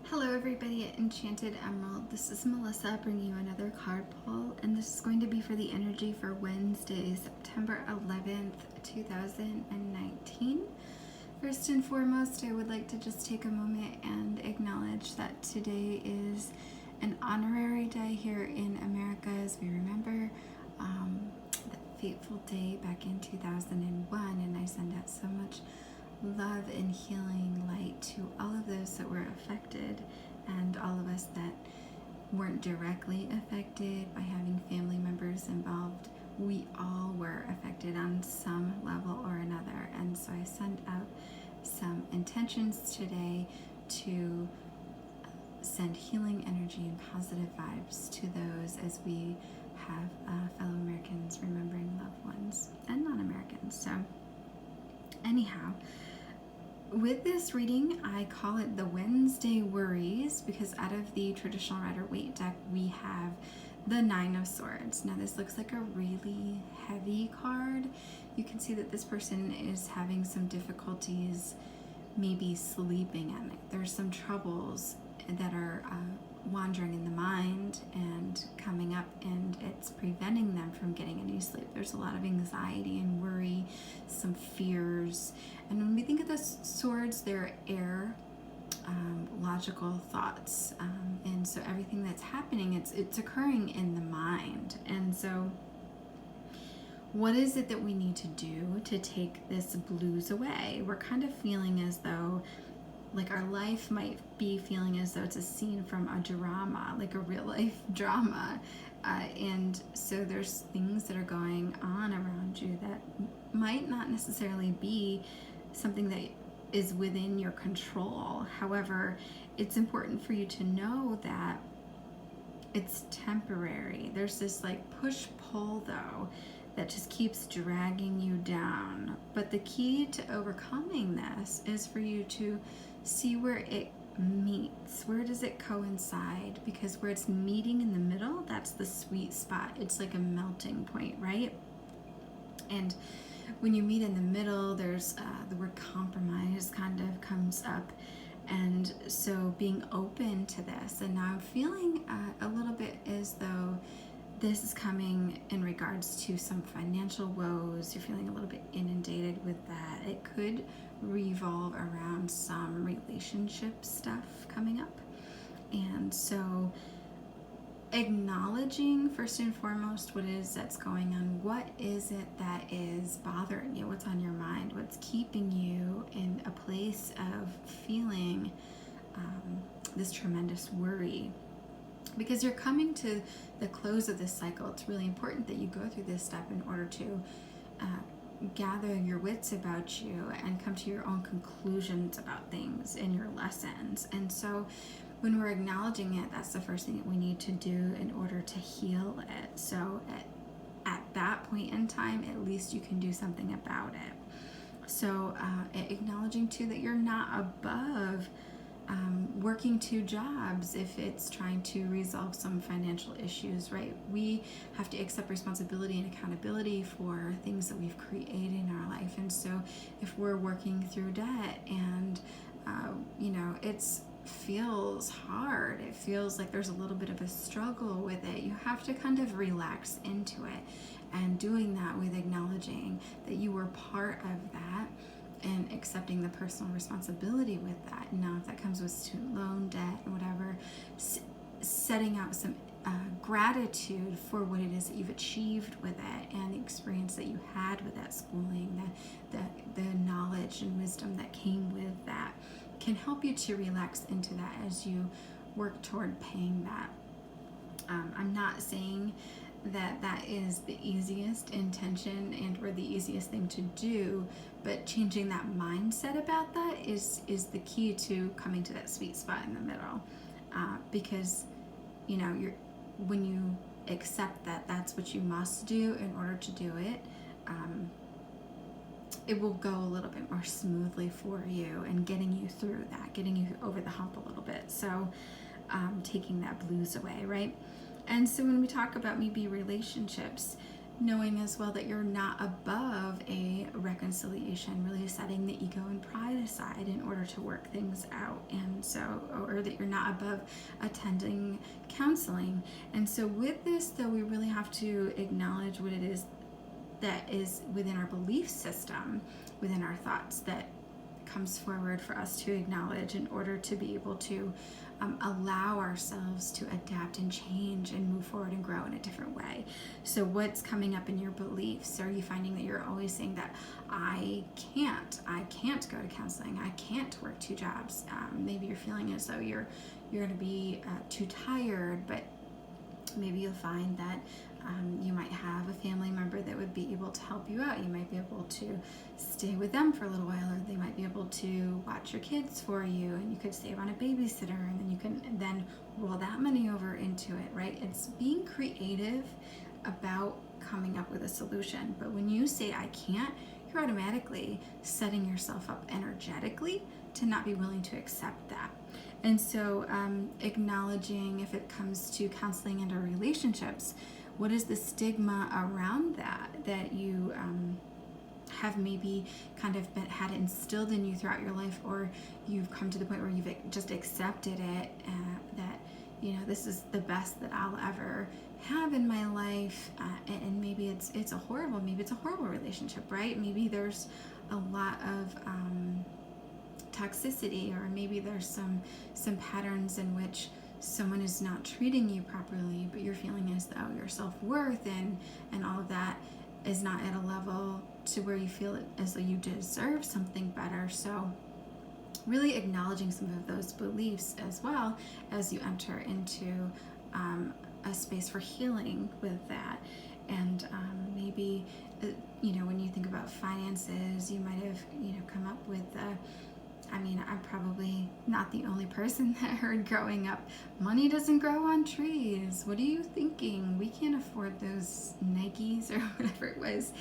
Hello everybody at Enchanted Emerald. This is Melissa bringing you another card pull, and this is going to be for the energy for Wednesday, September 11th, 2019. First and foremost, I would like to just take a moment and acknowledge that today is an honorary day here in America as we remember that fateful day back in 2001, and I send out so much love and healing light to all of those that were affected and all of us that weren't directly affected by having family members involved. We all were affected on some level or another, and so I send out some intentions today to send healing energy and positive vibes to those as we have fellow Americans remembering loved ones and non-Americans. So anyhow, with this reading, I call it the Wednesday Worries because out of the traditional Rider-Waite deck, we have the Nine of Swords. Now this looks like a really heavy card. You can see that this person is having some difficulties maybe sleeping at night. There's some troubles that are wandering in the mind and coming up, and it's preventing them from getting any sleep. There's a lot of anxiety and worry, some fears. And when we think of the swords, they're air, logical thoughts. And so everything that's happening, it's occurring in the mind. And so what is it that we need to do to take this blues away? We're kind of feeling as though like our life might be feeling as though it's a scene from a drama, like a real life drama. And so there's things that are going on around you that might not necessarily be something that is within your control. However, it's important for you to know that it's temporary. There's this like push-pull though that just keeps dragging you down. But the key to overcoming this is for you to see where it meets. Where does it coincide? Because where it's meeting in the middle, that's the sweet spot. It's like a melting point, right? And when you meet in the middle, there's the word compromise kind of comes up. And so being open to this, and now I'm feeling a little bit as though this is coming in regards to some financial woes. You're feeling a little bit inundated with that. It could revolve around some relationship stuff coming up. And so acknowledging first and foremost what it is that's going on. What is it that is bothering you? What's on your mind? What's keeping you in a place of feeling this tremendous worry? Because you're coming to the close of this cycle, it's really important that you go through this step in order to gather your wits about you and come to your own conclusions about things and your lessons. And so when we're acknowledging it, that's the first thing that we need to do in order to heal it. So at that point in time, at least you can do something about it. So acknowledging too that you're not above working two jobs if it's trying to resolve some financial issues, right? We have to accept responsibility and accountability for things that we've created in our life. And so if we're working through debt and it feels hard, it feels like there's a little bit of a struggle with it, you have to kind of relax into it, and doing that with acknowledging that you were part of that and accepting the personal responsibility with that. Now, if that comes with student loan debt and whatever, setting out some gratitude for what it is that you've achieved with it and the experience that you had with that schooling, the knowledge and wisdom that came with that can help you to relax into that as you work toward paying that. I'm not saying that is the easiest intention and or the easiest thing to do, but changing that mindset about that is the key to coming to that sweet spot in the middle. Because when you accept that that's what you must do in order to do it, it will go a little bit more smoothly for you and getting you through that, getting you over the hump a little bit. So taking that blues away, right? And so when we talk about maybe relationships, knowing as well that you're not above a reconciliation, really setting the ego and pride aside in order to work things out. And so, or that you're not above attending counseling. And so with this, though, we really have to acknowledge what it is that is within our belief system, within our thoughts, that comes forward for us to acknowledge in order to be able to allow ourselves to adapt and change and move forward and grow in a different way. So what's coming up in your beliefs? Are you finding that you're always saying that I can't go to counseling, I can't work 2 jobs? Maybe you're feeling as though you're going to be too tired, but maybe you'll find that you might have a family member that would be able to help you out. You might be able to stay with them for a little while, or they might be able to watch your kids for you, and you could save on a babysitter, and then you can then roll that money over into it, right? It's being creative about coming up with a solution. But when you say I can't, you're automatically setting yourself up energetically to not be willing to accept that. And so acknowledging, if it comes to counseling and or relationships, what is the stigma around that you have maybe kind of had instilled in you throughout your life, or you've come to the point where you've just accepted it, that, you know, this is the best that I'll ever have in my life, and maybe it's a horrible relationship, right? Maybe there's a lot of toxicity, or maybe there's some patterns in which someone is not treating you properly, but you're feeling as though your self-worth and all of that is not at a level to where you feel as though you deserve something better. So really acknowledging some of those beliefs as well as you enter into a space for healing with that. And maybe when you think about finances, you might have come up with I'm probably not the only person that heard growing up, money doesn't grow on trees. What are you thinking? We can't afford those Nikes or whatever it was.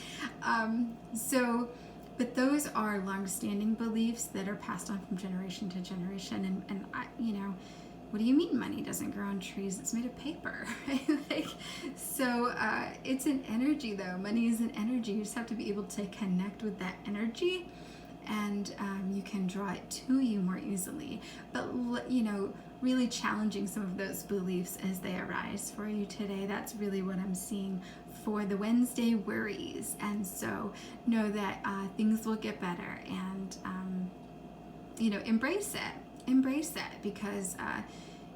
But those are long-standing beliefs that are passed on from generation to generation. And what do you mean money doesn't grow on trees? It's made of paper, right? It's an energy, though. Money is an energy. You just have to be able to connect with that energy, and you can draw it to you more easily. But really challenging some of those beliefs as they arise for you today. That's really what I'm seeing for the Wednesday worries. And so know that things will get better, and embrace it, because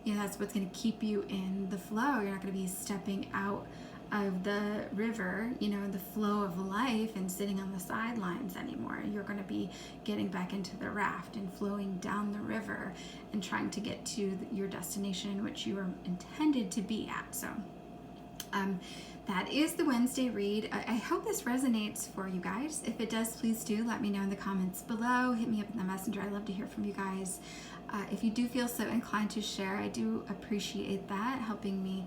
that's what's going to keep you in the flow. You're not going to be stepping out of the river, the flow of life, and sitting on the sidelines anymore. You're going to be getting back into the raft and flowing down the river and trying to get to your destination, which you were intended to be at. So that is the Wednesday read. I hope this resonates for you guys. If it does, please do let me know in the comments below. Hit me up in the messenger. I love to hear from you guys. If you do feel so inclined to share, I do appreciate that, helping me,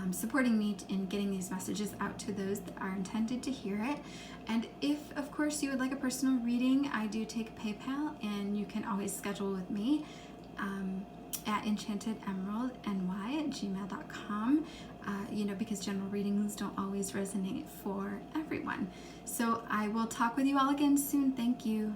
supporting me in getting these messages out to those that are intended to hear it. And if, of course, you would like a personal reading, I do take PayPal, and you can always schedule with me at enchantedemeraldny@gmail.com, because general readings don't always resonate for everyone. So I will talk with you all again soon. Thank you.